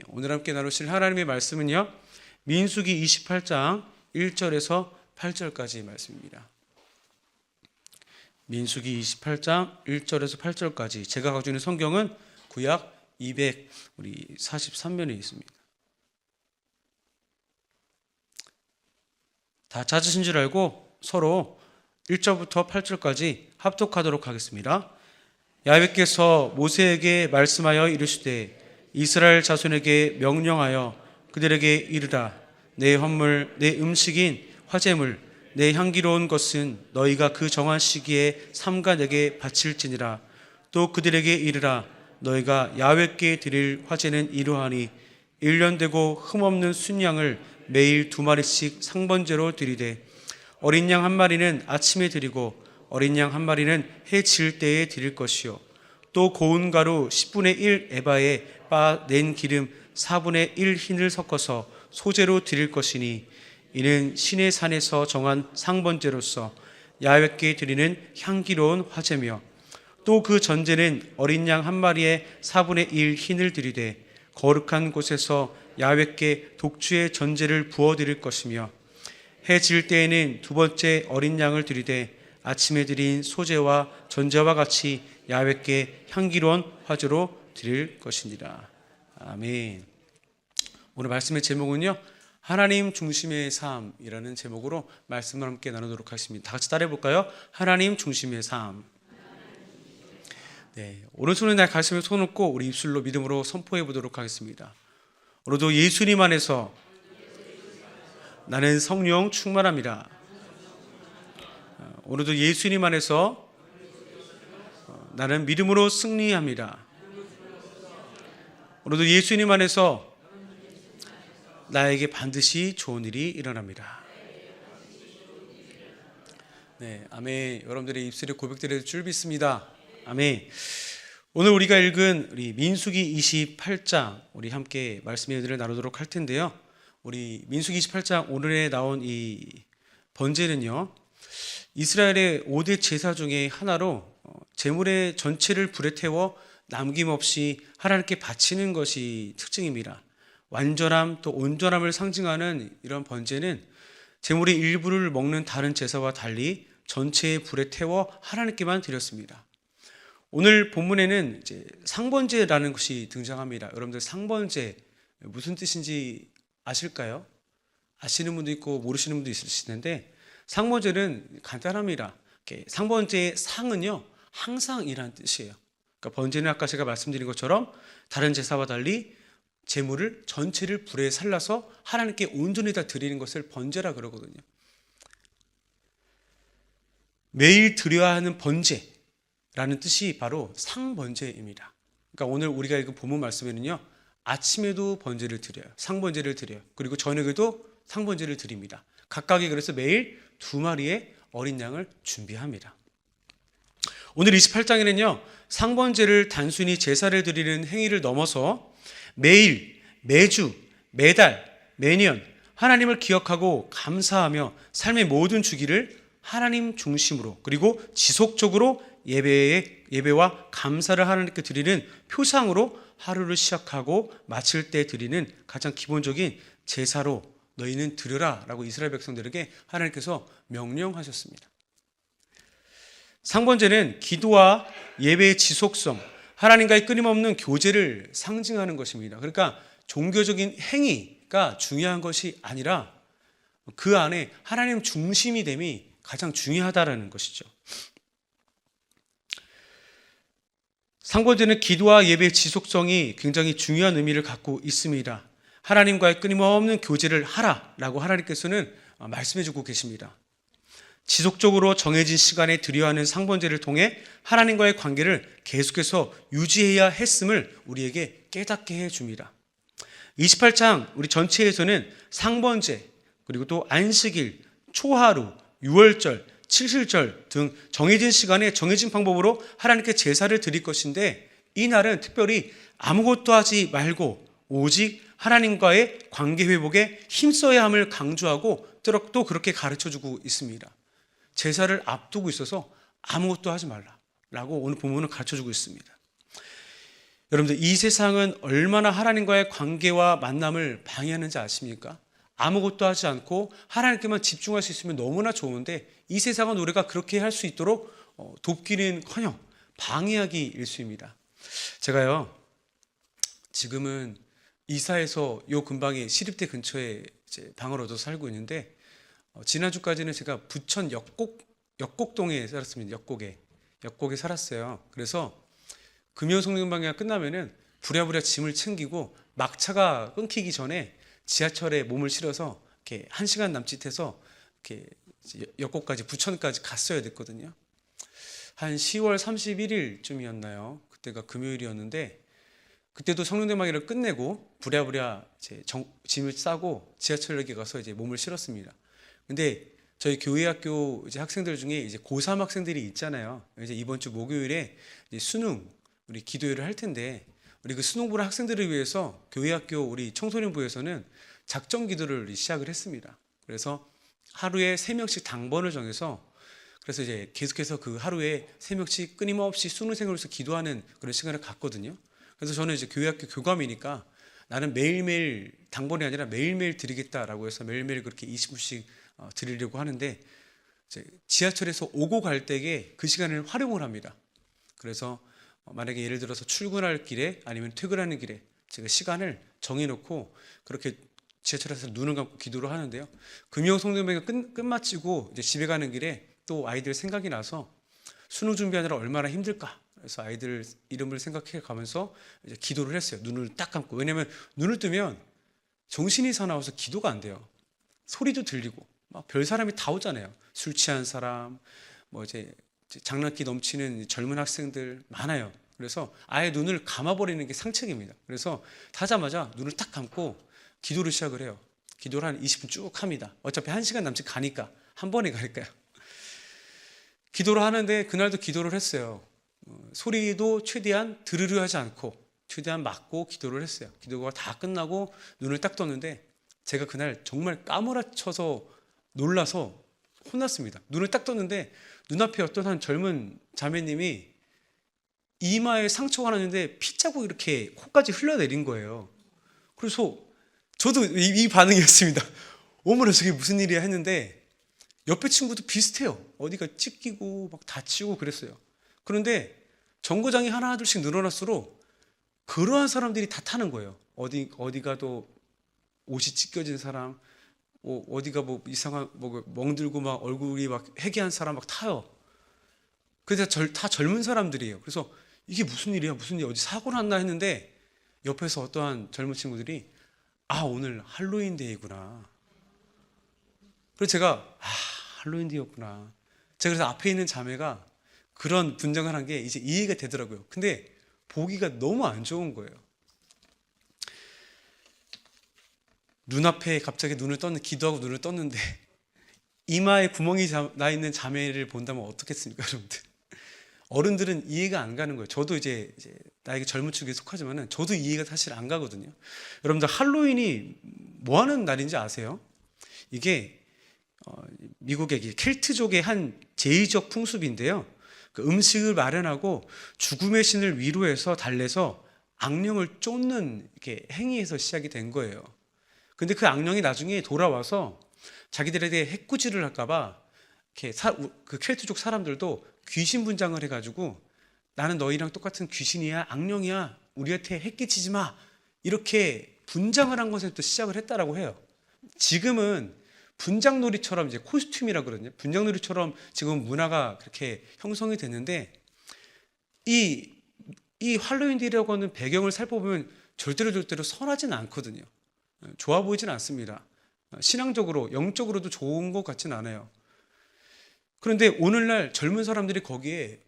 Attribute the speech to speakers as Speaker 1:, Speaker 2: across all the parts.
Speaker 1: 오늘 함께 나누실 하나님의 말씀은요, 민수기 28장 1절에서 8절까지 말씀입니다. 민수기 28장 1절에서 8절까지 제가 가지고 있는 성경은 구약 243면에 있습니다. 다 찾으신 줄 알고 서로 1절부터 8절까지 합독하도록 하겠습니다. 야훼께서 모세에게 말씀하여 이르시되 이스라엘 자손에게 명령하여 그들에게 이르라. 내 헌물 내 음식인 화제물 내 향기로운 것은 너희가 그 정한 시기에 삼가 내게 바칠지니라. 또 그들에게 이르라. 너희가 야훼께 드릴 화제는 이러하니 1년 되고 흠없는 순양을 매일 2마리씩 상번제로 드리되 어린 양 1마리는 아침에 드리고 어린 양 1마리는 해 질 때에 드릴 것이요. 또 고운 가루 10분의 1 에바에 빻아 낸 기름 4분의 1 흰을 섞어서 소제로 드릴 것이니 이는 신의 산에서 정한 상번제로서 야훼께 드리는 향기로운 화제며 또 그 전제는 어린 양 1마리에 4분의 1 흰을 드리되 거룩한 곳에서 야훼께 독주의 전제를 부어 드릴 것이며 해 질 때에는 2번째 어린 양을 드리되 아침에 드린 소제와 전제와 같이 야훼께 향기로운 화제로 드릴 것이니라. 아멘. 오늘 말씀의 제목은요, 하나님 중심의 삶이라는 제목으로 말씀을 함께 나누도록 하겠습니다. 다 같이 따라해 볼까요? 하나님 중심의 삶. 네, 오른손은 날 가슴에 손을 얹고 우리 입술로 믿음으로 선포해 보도록 하겠습니다. 오늘도 예수님 안에서 나는 성령 충만합니다. 오늘도 예수님 안에서 나는 믿음으로 승리합니다. 오늘도 예수님 안에서 나에게 반드시 좋은 일이 일어납니다. 네, 아멘. 여러분들의 입술에 고백들의 줄 믿습니다. 아멘. 오늘 우리가 읽은 우리 민수기 28장 우리 함께 말씀의 은혜를 나누도록 할 텐데요. 우리 민수기 28장 오늘에 나온 이 번제는요, 이스라엘의 5대 제사 중에 하나로 제물의 전체를 불에 태워 남김없이 하나님께 바치는 것이 특징입니다. 완전함 또 온전함을 상징하는 이런 번제는 제물의 일부를 먹는 다른 제사와 달리 전체의 불에 태워 하나님께만 드렸습니다. 오늘 본문에는 이제 상번제라는 것이 등장합니다. 여러분들 상번제 무슨 뜻인지 아실까요? 아시는 분도 있고 모르시는 분도 있으실 텐데 상번제는 간단합니다. 상번제의 상은요, 항상이라는 뜻이에요. 그러니까 번제는 아까 제가 말씀드린 것처럼 다른 제사와 달리 제물을 전체를 불에 살라서 하나님께 온전히 다 드리는 것을 번제라 그러거든요. 매일 드려야 하는 번제라는 뜻이 바로 상번제입니다. 그러니까 오늘 우리가 읽은 본문 말씀에는요, 아침에도 번제를 드려요. 상번제를 드려요. 그리고 저녁에도 상번제를 드립니다. 각각이 그래서 매일 2마리의 어린 양을 준비합니다. 오늘 28장에는요, 상번제를 단순히 제사를 드리는 행위를 넘어서 매일, 매주, 매달, 매년 하나님을 기억하고 감사하며 삶의 모든 주기를 하나님 중심으로 그리고 지속적으로 예배와 감사를 하나님께 드리는 표상으로 하루를 시작하고 마칠 때 드리는 가장 기본적인 제사로 너희는 드려라 라고 이스라엘 백성들에게 하나님께서 명령하셨습니다. 상번제는 기도와 예배의 지속성, 하나님과의 끊임없는 교제를 상징하는 것입니다. 그러니까 종교적인 행위가 중요한 것이 아니라 그 안에 하나님 중심이 됨이 가장 중요하다는 것이죠. 상번제는 기도와 예배의 지속성이 굉장히 중요한 의미를 갖고 있습니다. 하나님과의 끊임없는 교제를 하라라고 하나님께서는 말씀해 주고 계십니다. 지속적으로 정해진 시간에 드려야 하는 상번제를 통해 하나님과의 관계를 계속해서 유지해야 했음을 우리에게 깨닫게 해줍니다. 28장 우리 전체에서는 상번제 그리고 또 안식일, 초하루, 유월절, 칠실절 등 정해진 시간에 정해진 방법으로 하나님께 제사를 드릴 것인데 이 날은 특별히 아무것도 하지 말고 오직 하나님과의 관계 회복에 힘써야 함을 강조하고 또 그렇게 가르쳐주고 있습니다. 제사를 앞두고 있어서 아무것도 하지 말라라고 오늘 본문은 가르쳐주고 있습니다. 여러분들, 이 세상은 얼마나 하나님과의 관계와 만남을 방해하는지 아십니까? 아무것도 하지 않고 하나님께만 집중할 수 있으면 너무나 좋은데, 이 세상은 우리가 그렇게 할 수 있도록 돕기는커녕 방해하기 일쑤입니다. 제가요, 지금은 이사해서 요 근방에 시립대 근처에 이제 방을 얻어서 살고 있는데, 지난주까지는 제가 부천 역곡동에 살았습니다. 역곡에 살았어요. 그래서 금요 성령방해가 끝나면은 부랴부랴 짐을 챙기고 막차가 끊기기 전에 지하철에 몸을 실어서 이렇게 1시간 남짓해서 이렇게 역곡까지, 부천까지 갔어야 됐거든요. 한 10월 31일쯤이었나요? 그때가 금요일이었는데, 그때도 성령대망회를 끝내고 부랴부랴 이제 짐을 싸고 지하철역에 가서 이제 몸을 실었습니다. 근데 저희 교회학교 이제 학생들 중에 이제 고3 학생들이 있잖아요. 이제 이번 주 목요일에 이제 수능 우리 기도회를 할 텐데, 우리 그 수능 보는 학생들을 위해서 교회학교 우리 청소년부에서는 작정 기도를 시작을 했습니다. 그래서 하루에 3명씩 당번을 정해서, 그래서 이제 계속해서 그 하루에 3명씩 끊임없이 수능생으로서 기도하는 그런 시간을 갖거든요. 그래서 저는 이제 교회학교 교감이니까 나는 매일매일 당번이 아니라 매일매일 드리겠다라고 해서 매일매일 그렇게 20분씩 드리려고 하는데, 이제 지하철에서 오고 갈 때에 그 시간을 활용을 합니다. 그래서 만약에 예를 들어서 출근할 길에 아니면 퇴근하는 길에 제가 시간을 정해놓고 그렇게 지하철에서 눈을 감고 기도를 하는데요. 금요 성령배가 끝마치고 이제 집에 가는 길에 또 아이들 생각이 나서 수능 준비하느라 얼마나 힘들까. 그래서 아이들 이름을 생각해 가면서 이제 기도를 했어요. 눈을 딱 감고. 왜냐면 눈을 뜨면 정신이 사나워서 기도가 안 돼요. 소리도 들리고 막 별 사람이 다 오잖아요. 술 취한 사람, 뭐 이제 장난기 넘치는 젊은 학생들 많아요. 그래서 아예 눈을 감아버리는 게 상책입니다. 그래서 타자마자 눈을 딱 감고 기도를 시작을 해요. 기도를 한 20분 쭉 합니다. 어차피 1시간 남짓 가니까 한 번에 가니까요. 기도를 하는데 그날도 기도를 했어요. 소리도 최대한 들으려 하지 않고 최대한 막고 기도를 했어요. 기도가 다 끝나고 눈을 딱 떴는데 제가 그날 정말 까무라쳐서 놀라서 혼났습니다. 눈을 딱 떴는데 눈앞에 어떤 한 젊은 자매님이 이마에 상처가 났는데 피자국 이렇게 코까지 흘러내린 거예요. 그래서 저도 이 반응이었습니다. 어머나 저게 무슨 일이야 했는데, 옆에 친구도 비슷해요. 어디가 찢기고 막 다치고 그랬어요. 그런데 정거장이 하나둘씩 늘어날수록 그러한 사람들이 다 타는 거예요. 어디 가도 옷이 찢겨진 사람, 어디가 뭐 이상한 뭐 멍들고 막 얼굴이 막 해기한 사람 막 타요. 그래서 다 젊은 사람들이에요. 그래서 이게 무슨 일이야, 무슨 일, 어디 사고 났나 했는데 옆에서 어떠한 젊은 친구들이 오늘 할로윈 데이구나. 그래서 제가 할로윈 데이였구나. 제가 그래서 앞에 있는 자매가 그런 분장을 한 게 이제 이해가 되더라고요. 근데 보기가 너무 안 좋은 거예요. 눈앞에 갑자기 기도하고 눈을 떴는데 이마에 구멍이 나 있는 자매를 본다면 어떻겠습니까, 여러분들? 어른들은 이해가 안 가는 거예요. 저도 이제 나에게 젊은 축에 속하지만은 저도 이해가 사실 안 가거든요. 여러분들, 할로윈이 뭐 하는 날인지 아세요? 이게 미국의 켈트족의 한 제의적 풍습인데요. 그 음식을 마련하고 죽음의 신을 위로해서 달래서 악령을 쫓는 이렇게 행위에서 시작이 된 거예요. 근데 그 악령이 나중에 돌아와서 자기들에 대해 해코지를 할까봐 이렇게 그 켈트족 사람들도 귀신 분장을 해가지고 나는 너희랑 똑같은 귀신이야, 악령이야, 우리한테 해끼치지 마, 이렇게 분장을 한 것에부터 시작을 했다라고 해요. 지금은 분장놀이처럼 이제 코스튬이라고 그러거든요. 분장놀이처럼 지금 문화가 그렇게 형성이 됐는데, 이 할로윈데이라고 하는 배경을 살펴보면 절대로 선하지는 않거든요. 좋아 보이진 않습니다. 신앙적으로, 영적으로도 좋은 것 같진 않아요. 그런데 오늘날 젊은 사람들이 거기에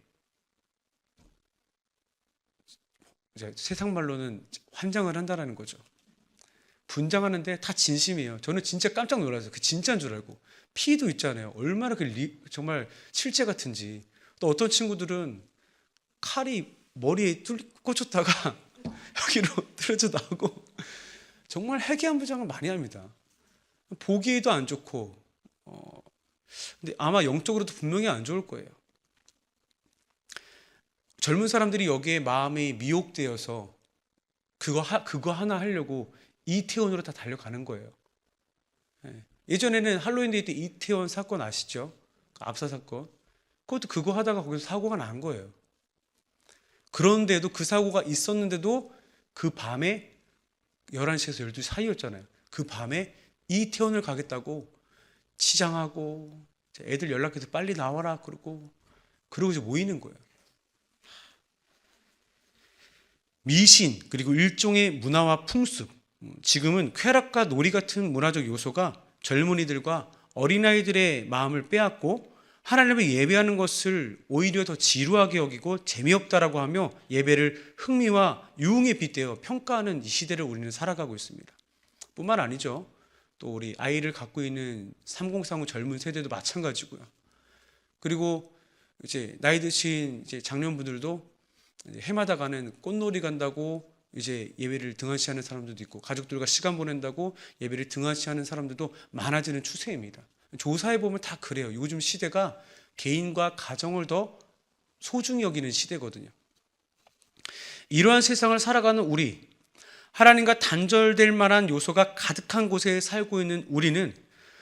Speaker 1: 이제 세상 말로는 환장을 한다는 거죠. 분장하는데 다 진심이에요. 저는 진짜 깜짝 놀랐어요. 그 진짜인 줄 알고. 피도 있잖아요. 얼마나 정말 실제 같은지. 또 어떤 친구들은 칼이 머리에 꽂혔다가 여기로 떨어져 나오고 정말 해괴한 분장을 많이 합니다. 보기에도 안 좋고, 근데 아마 영적으로도 분명히 안 좋을 거예요. 젊은 사람들이 여기에 마음이 미혹되어서 그거 하나 하려고 이태원으로 다 달려가는 거예요. 예전에는 할로윈데이 때 이태원 사건 아시죠? 압사 사건. 그것도 그거 하다가 거기서 사고가 난 거예요. 그런데도 그 사고가 있었는데도 그 밤에 11시에서 12시 사이였잖아요. 그 밤에 이태원을 가겠다고 치장하고 애들 연락해서 빨리 나와라 그러고 이제 모이는 거예요. 미신 그리고 일종의 문화와 풍습, 지금은 쾌락과 놀이 같은 문화적 요소가 젊은이들과 어린아이들의 마음을 빼앗고 하나님을 예배하는 것을 오히려 더 지루하게 여기고 재미없다라고 하며 예배를 흥미와 유흥에 빗대어 평가하는 이 시대를 우리는 살아가고 있습니다. 뿐만 아니죠. 또 우리 아이를 갖고 있는 3035 젊은 세대도 마찬가지고요. 그리고 이제 나이 드신 이제 장년분들도 해마다 가는 꽃놀이 간다고 이제 예배를 등한시하는 사람들도 있고, 가족들과 시간 보낸다고 예배를 등한시하는 사람들도 많아지는 추세입니다. 조사해 보면 다 그래요. 요즘 시대가 개인과 가정을 더 소중히 여기는 시대거든요. 이러한 세상을 살아가는 우리, 하나님과 단절될 만한 요소가 가득한 곳에 살고 있는 우리는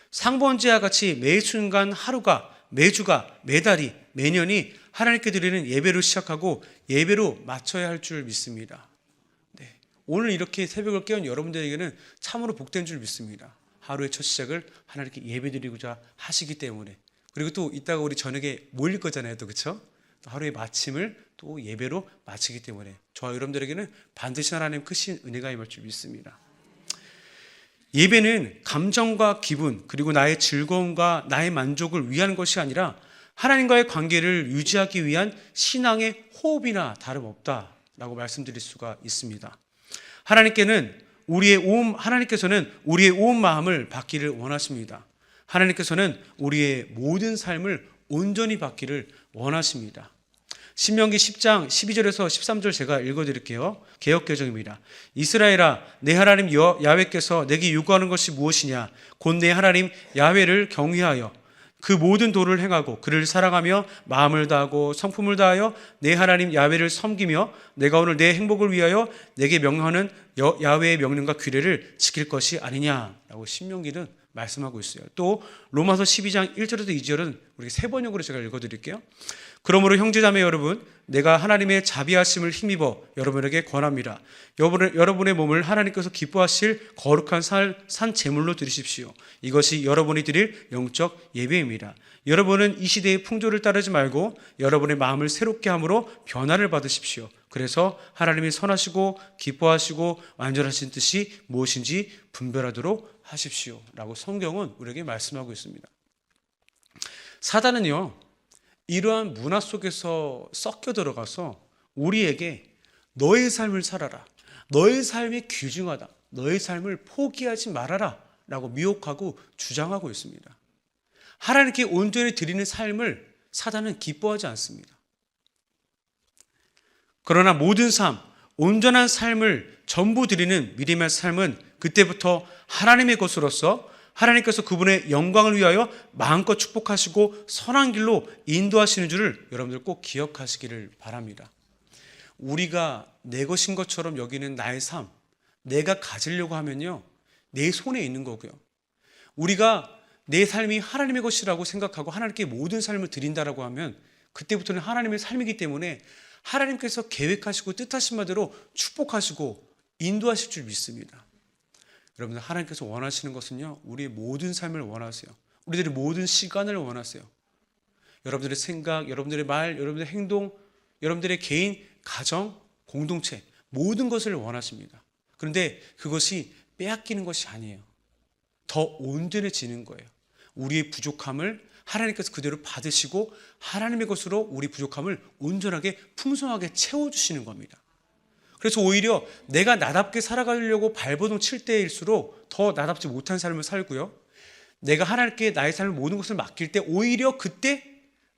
Speaker 1: 상번제와 같이 매 순간 하루가, 매주가, 매달이, 매년이 하나님께 드리는 예배로 시작하고 예배로 마쳐야 할 줄 믿습니다. 네. 오늘 이렇게 새벽을 깨운 여러분들에게는 참으로 복된 줄 믿습니다. 하루의 첫 시작을 하나님께 예배드리고자 하시기 때문에. 그리고 또 이따가 우리 저녁에 모일 거잖아요, 또 그렇죠? 또 하루의 마침을 또 예배로 마치기 때문에 저와 여러분들에게는 반드시 하나님 크신 은혜가 임할 줄 믿습니다. 예배는 감정과 기분 그리고 나의 즐거움과 나의 만족을 위한 것이 아니라 하나님과의 관계를 유지하기 위한 신앙의 호흡이나 다름없다라고 말씀드릴 수가 있습니다. 하나님께서는 우리의 온 마음을 받기를 원하십니다. 하나님께서는 우리의 모든 삶을 온전히 받기를 원하십니다. 신명기 10장 12절에서 13절 제가 읽어드릴게요. 개역개정입니다. 이스라엘아, 내 하나님 야훼께서 내게 요구하는 것이 무엇이냐? 곧 내 하나님 야훼를 경외하여 그 모든 도를 행하고 그를 사랑하며 마음을 다하고 성품을 다하여 내 하나님 야훼를 섬기며 내가 오늘 내 행복을 위하여 내게 명령하는 야훼의 명령과 규례를 지킬 것이 아니냐라고 신명기는 말씀하고 있어요. 또 로마서 12장 1절에서 2절은 우리 세 번역으로 제가 읽어드릴게요. 그러므로 형제자매 여러분, 내가 하나님의 자비하심을 힘입어 여러분에게 권합니다. 여러분의 몸을 하나님께서 기뻐하실 거룩한 산 제물로 드리십시오. 이것이 여러분이 드릴 영적 예배입니다. 여러분은 이 시대의 풍조를 따르지 말고 여러분의 마음을 새롭게 함으로 변화를 받으십시오. 그래서 하나님이 선하시고 기뻐하시고 완전하신 뜻이 무엇인지 분별하도록 하십시오. 라고 성경은 우리에게 말씀하고 있습니다. 사단은요, 이러한 문화 속에서 섞여 들어가서 우리에게 너의 삶을 살아라, 너의 삶이 귀중하다, 너의 삶을 포기하지 말아라 라고 미혹하고 주장하고 있습니다. 하나님께 온전히 드리는 삶을 사단은 기뻐하지 않습니다. 그러나 모든 삶, 온전한 삶을 전부 드리는 믿음의 삶은 그때부터 하나님의 것으로서 하나님께서 그분의 영광을 위하여 마음껏 축복하시고 선한 길로 인도하시는 줄을 여러분들 꼭 기억하시기를 바랍니다. 우리가 내 것인 것처럼 여기는 나의 삶, 내가 가지려고 하면요, 내 손에 있는 거고요. 우리가 내 삶이 하나님의 것이라고 생각하고 하나님께 모든 삶을 드린다라고 하면 그때부터는 하나님의 삶이기 때문에 하나님께서 계획하시고 뜻하신 바대로 축복하시고 인도하실 줄 믿습니다. 여러분들, 하나님께서 원하시는 것은요, 우리의 모든 삶을 원하세요. 우리들의 모든 시간을 원하세요. 여러분들의 생각, 여러분들의 말, 여러분들의 행동, 여러분들의 개인, 가정, 공동체 모든 것을 원하십니다. 그런데 그것이 빼앗기는 것이 아니에요. 더 온전해지는 거예요. 우리의 부족함을 하나님께서 그대로 받으시고 하나님의 것으로 우리 부족함을 온전하게 풍성하게 채워주시는 겁니다. 그래서 오히려 내가 나답게 살아가려고 발버둥 칠 때일수록 더 나답지 못한 삶을 살고요, 내가 하나님께 나의 삶을 모든 것을 맡길 때 오히려 그때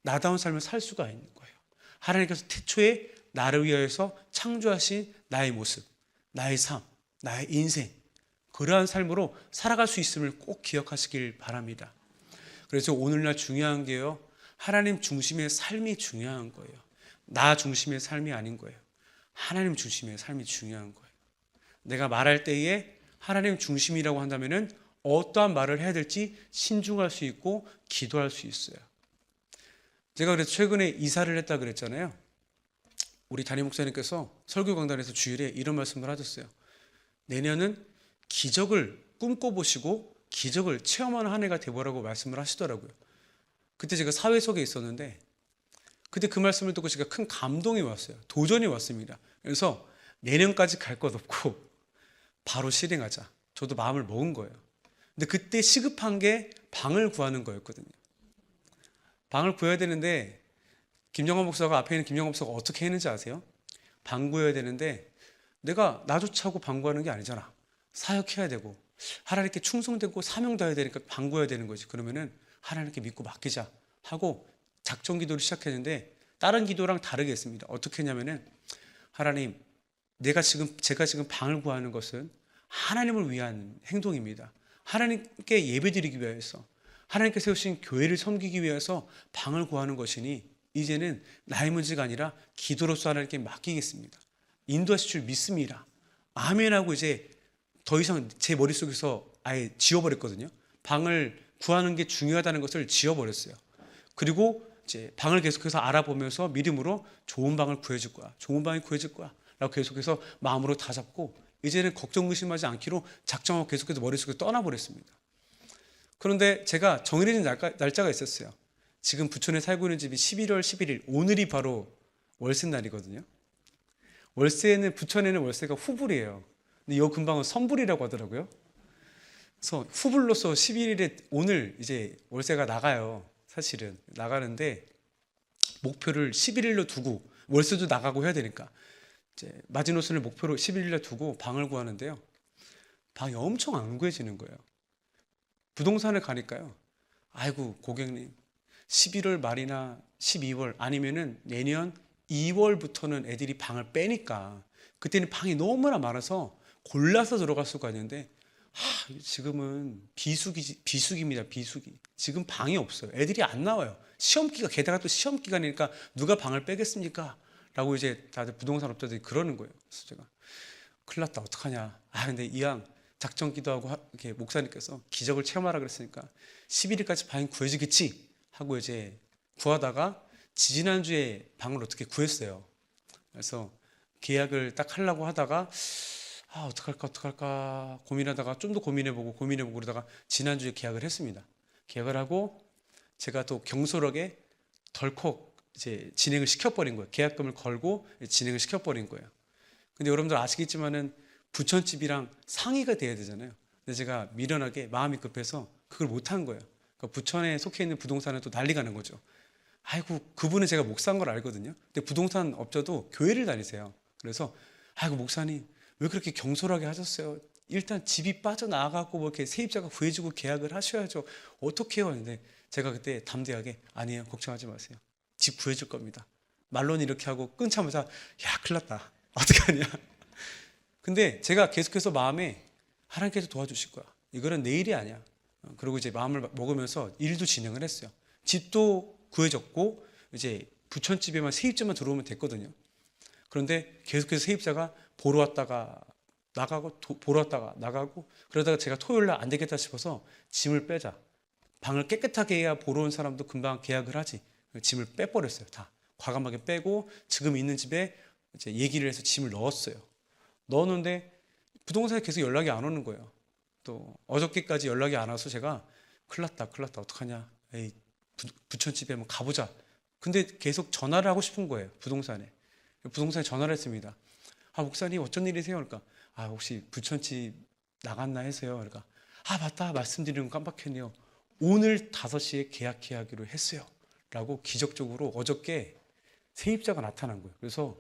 Speaker 1: 나다운 삶을 살 수가 있는 거예요. 하나님께서 태초에 나를 위하여서 창조하신 나의 모습, 나의 삶, 나의 인생, 그러한 삶으로 살아갈 수 있음을 꼭 기억하시길 바랍니다. 그래서 오늘날 중요한 게요, 하나님 중심의 삶이 중요한 거예요. 나 중심의 삶이 아닌 거예요. 하나님 중심의 삶이 중요한 거예요. 내가 말할 때에 하나님 중심이라고 한다면은 어떠한 말을 해야 될지 신중할 수 있고 기도할 수 있어요. 제가 그래서 최근에 이사를 했다 그랬잖아요. 우리 담임 목사님께서 설교 강단에서 주일에 이런 말씀을 하셨어요. 내년은 기적을 꿈꿔보시고 기적을 체험하는 한 해가 되보라고 말씀을 하시더라고요. 그때 제가 사회석에 있었는데 그때 그 말씀을 듣고 제가 큰 감동이 왔어요. 도전이 왔습니다. 그래서 내년까지 갈 것 없고 바로 실행하자. 저도 마음을 먹은 거예요. 근데 그때 시급한 게 방을 구하는 거였거든요. 방을 구해야 되는데 김영환 목사가 앞에 있는 김영환 목사가 어떻게 했는지 아세요? 방 구해야 되는데 내가 나조차 하고 방 구하는 게 아니잖아. 사역해야 되고 하나님께 충성되고 사명 다해야 되니까 방 구해야 되는 거지. 그러면은 하나님께 믿고 맡기자 하고 작정 기도를 시작했는데 다른 기도랑 다르게 했습니다. 어떻게 했냐면은 하나님, 제가 지금 방을 구하는 것은 하나님을 위한 행동입니다. 하나님께 예배드리기 위해서, 하나님께 세우신 교회를 섬기기 위해서 방을 구하는 것이니 이제는 나의 문제가 아니라 기도로서 하나님께 맡기겠습니다. 인도하실 줄 믿습니다. 아멘하고 이제 더 이상 제 머릿속에서 아예 지워버렸거든요. 방을 구하는 게 중요하다는 것을 지워버렸어요. 그리고 이제 방을 계속해서 알아보면서 믿음으로 좋은 방을 구해줄 거야. 좋은 방이 구해줄 거야. 라고 계속해서 마음으로 다잡고 이제는 걱정 의심하지 않기로 작정하고 계속해서 머릿속에 떠나버렸습니다. 그런데 제가 정해진 날짜가 있었어요. 지금 부천에 살고 있는 집이 11월 11일, 오늘이 바로 월세 날이거든요. 부천에는 월세가 후불이에요. 근데 이 근방은 선불이라고 하더라고요. 그래서 후불로서 11일에 오늘 이제 월세가 나가요. 사실은 나가는데 목표를 11일로 두고 월세도 나가고 해야 되니까 이제 마지노선을 목표로 11일에 두고 방을 구하는데요. 방이 엄청 안 구해지는 거예요. 부동산을 가니까요. 아이고 고객님 11월 말이나 12월 아니면은 내년 2월부터는 애들이 방을 빼니까 그때는 방이 너무나 많아서 골라서 들어갈 수가 있는데 지금은 비수기입니다. 비수기. 지금 방이 없어요. 애들이 안 나와요. 게다가 또 시험 기간이니까 누가 방을 빼겠습니까? 라고 이제 다들 부동산 업자들이 그러는 거예요. 그래서 제가 큰일 났다. 어떡하냐. 근데 이왕 작정 기도하고 이렇게 목사님께서 기적을 체험하라 그랬으니까 11일까지 방이 구해지겠지 하고 이제 구하다가 지지난주에 방을 어떻게 구했어요. 그래서 계약을 딱 하려고 하다가 어떡할까 고민하다가 좀 더 고민해보고 그러다가 지난주에 계약을 했습니다. 계약을 하고 제가 또 경솔하게 덜컥 이제 진행을 시켜버린 거예요. 계약금을 걸고 진행을 시켜버린 거예요. 근데 여러분들 아시겠지만은 부천집이랑 상의가 돼야 되잖아요. 근데 제가 미련하게 마음이 급해서 그걸 못한 거예요. 그러니까 부천에 속해 있는 부동산은 또 난리가 난 거죠. 아이고 그분은 제가 목사인 걸 알거든요. 근데 부동산 업자도 교회를 다니세요. 그래서 아이고 목사님 왜 그렇게 경솔하게 하셨어요? 일단 집이 빠져나가고 뭐 이렇게 세입자가 구해주고 계약을 하셔야죠. 어떻게 해요? 근데 제가 그때 담대하게 아니에요. 걱정하지 마세요. 집 구해줄 겁니다. 말로는 이렇게 하고 끊자마자 야 큰일 났다. 어떡하냐. 근데 제가 계속해서 마음에 하나님께서 도와주실 거야. 이거는 내 일이 아니야. 그리고 이제 마음을 먹으면서 일도 진행을 했어요. 집도 구해졌고 이제 부천집에만 세입자만 들어오면 됐거든요. 그런데 계속해서 세입자가 보러 왔다가 나가고 보러 왔다가 나가고 그러다가 제가 토요일 날 안 되겠다 싶어서 짐을 빼자. 방을 깨끗하게 해야 보러 온 사람도 금방 계약을 하지. 짐을 빼버렸어요. 다 과감하게 빼고 지금 있는 집에 이제 얘기를 해서 짐을 넣었어요. 넣었는데 부동산에 계속 연락이 안 오는 거예요. 또 어저께까지 연락이 안 와서 제가 큰일 났다 어떡하냐. 에이 부천집에 한번 가보자. 근데 계속 전화를 하고 싶은 거예요. 부동산에 전화를 했습니다. 목사님 어쩐 일이세요? 그러니까 혹시 부천집 나갔나 해서요. 그러니까 맞다 말씀드리는 거 깜빡했네요. 오늘 5시에 계약하기로 했어요. 라고 기적적으로 어저께 세입자가 나타난 거예요. 그래서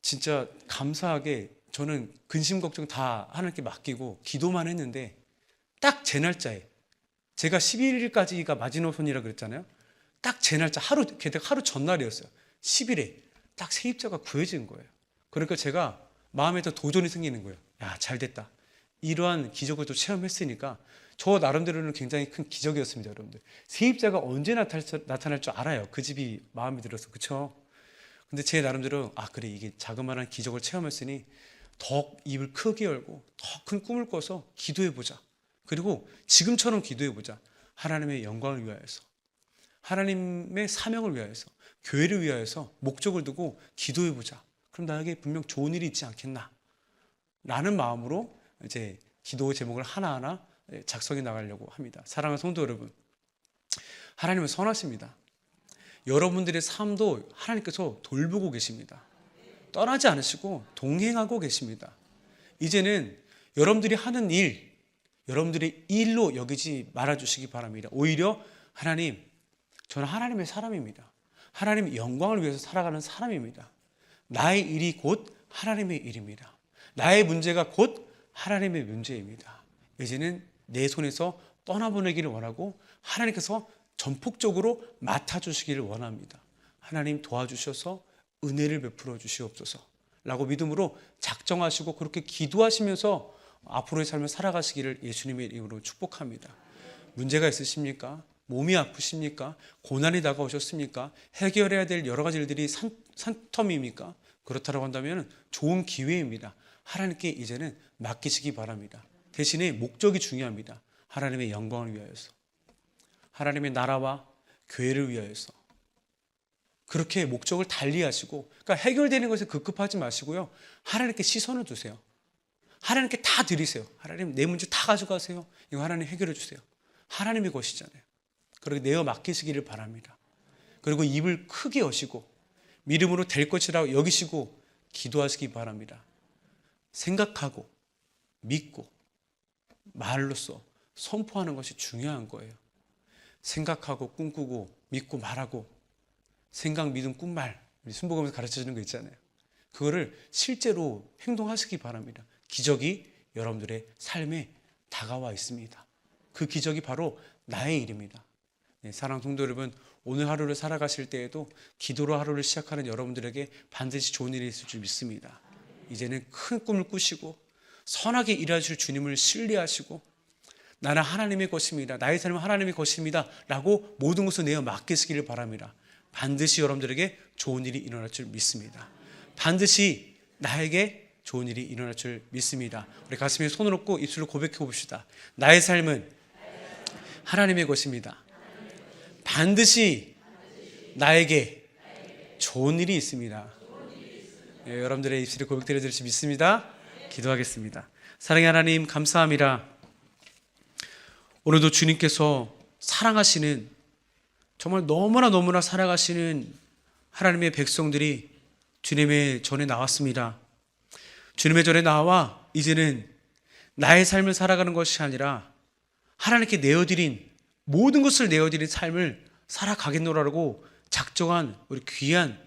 Speaker 1: 진짜 감사하게 저는 근심 걱정 다 하나님께 맡기고 기도만 했는데 딱 제 날짜에 제가 11일까지가 마지노선이라 그랬잖아요. 딱 제 날짜 게다가 하루 전날이었어요. 10일에 딱 세입자가 구해진 거예요. 그러니까 제가 마음에 더 도전이 생기는 거예요. 잘 됐다. 이러한 기적을 또 체험했으니까 저 나름대로는 굉장히 큰 기적이었습니다. 여러분들 세입자가 언제 나타날 줄 알아요. 그 집이 마음에 들어서. 그렇죠? 근데 제 나름대로 그래, 이게 자그마한 기적을 체험했으니 더 입을 크게 열고 더 큰 꿈을 꿔서 기도해보자. 그리고 지금처럼 기도해보자. 하나님의 영광을 위하여서, 하나님의 사명을 위하여서, 교회를 위하여서 목적을 두고 기도해보자. 그럼 나에게 분명 좋은 일이 있지 않겠나 라는 마음으로 이제 기도 제목을 하나하나 작성해 나가려고 합니다. 사랑하는 성도 여러분, 하나님은 선하십니다. 여러분들의 삶도 하나님께서 돌보고 계십니다. 떠나지 않으시고 동행하고 계십니다. 이제는 여러분들이 하는 일, 여러분들의 일로 여기지 말아주시기 바랍니다. 오히려 하나님, 저는 하나님의 사람입니다. 하나님의 영광을 위해서 살아가는 사람입니다. 나의 일이 곧 하나님의 일입니다. 나의 문제가 곧 하나님의 문제입니다. 이제는 내 손에서 떠나보내기를 원하고 하나님께서 전폭적으로 맡아주시기를 원합니다. 하나님 도와주셔서 은혜를 베풀어 주시옵소서 라고 믿음으로 작정하시고 그렇게 기도하시면서 앞으로의 삶을 살아가시기를 예수님의 이름으로 축복합니다. 문제가 있으십니까? 몸이 아프십니까? 고난이 다가오셨습니까? 해결해야 될 여러 가지 일들이 산텀입니까? 그렇다고 한다면 좋은 기회입니다. 하나님께 이제는 맡기시기 바랍니다. 대신에 목적이 중요합니다. 하나님의 영광을 위하여서, 하나님의 나라와 교회를 위하여서 그렇게 목적을 달리하시고, 그러니까 해결되는 것에 급급하지 마시고요. 하나님께 시선을 두세요. 하나님께 다 드리세요. 하나님, 내 문제 다 가져가세요. 이거 하나님 해결해 주세요. 하나님의 것이잖아요. 그렇게 내어 맡기시기를 바랍니다. 그리고 입을 크게 여시고 믿음으로 될 것이라고 여기시고 기도하시기 바랍니다. 생각하고 믿고 말로써 선포하는 것이 중요한 거예요. 생각하고 꿈꾸고 믿고 말하고, 생각, 믿음, 꿈, 말, 순복음에서 가르쳐주는 거 있잖아요. 그거를 실제로 행동하시기 바랍니다. 기적이 여러분들의 삶에 다가와 있습니다. 그 기적이 바로 나의 일입니다. 사랑하는 성도 여러분, 오늘 하루를 살아가실 때에도 기도로 하루를 시작하는 여러분들에게 반드시 좋은 일이 있을 줄 믿습니다. 이제는 큰 꿈을 꾸시고 선하게 일하실 주님을 신뢰하시고 나는 하나님의 것입니다. 나의 삶은 하나님의 것입니다. 라고 모든 것을 내어 맡기시기를 바랍니다. 반드시 여러분들에게 좋은 일이 일어날 줄 믿습니다. 반드시 나에게 좋은 일이 일어날 줄 믿습니다. 우리 가슴에 손을 얹고 입술로 고백해 봅시다. 나의 삶은 하나님의 것입니다. 반드시 나에게 좋은 일이 있습니다. 여러분들의 입술에 고백 드려드릴 줄 믿습니다. 기도하겠습니다. 사랑의 하나님, 감사합니다. 오늘도 주님께서 사랑하시는, 정말 너무나 사랑하시는 하나님의 백성들이 주님의 전에 나왔습니다. 주님의 전에 나와 이제는 나의 삶을 살아가는 것이 아니라 하나님께 내어드린, 모든 것을 내어드린 삶을 살아가겠노라고 작정한 우리 귀한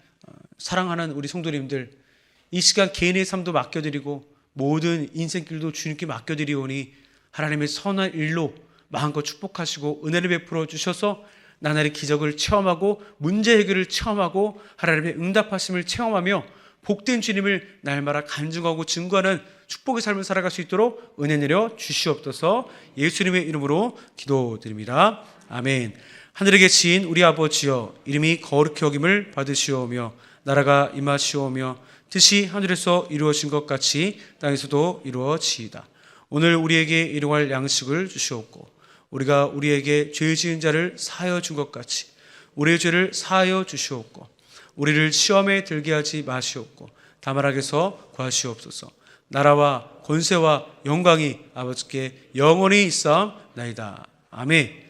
Speaker 1: 사랑하는 우리 성도님들, 이 시간 개인의 삶도 맡겨드리고 모든 인생길도 주님께 맡겨드리오니 하나님의 선한 일로 마음껏 축복하시고 은혜를 베풀어 주셔서 나날의 기적을 체험하고 문제 해결을 체험하고 하나님의 응답하심을 체험하며 복된 주님을 날마다 간증하고 증거하는 축복의 삶을 살아갈 수 있도록 은혜 내려 주시옵소서. 예수님의 이름으로 기도드립니다. 아멘. 하늘에 계신 우리 아버지여, 이름이 거룩히 여김을 받으시오며 나라가 임하시오며 뜻이 하늘에서 이루어진 것 같이 땅에서도 이루어지이다. 오늘 우리에게 일용할 양식을 주시옵고 우리가 우리에게 죄 지은 자를 사하여 준 것 같이 우리의 죄를 사하여 주시옵고 우리를 시험에 들게 하지 마시옵고 다만 악에서 구하시옵소서. 나라와 권세와 영광이 아버지께 영원히 있사옵나이다. 아멘.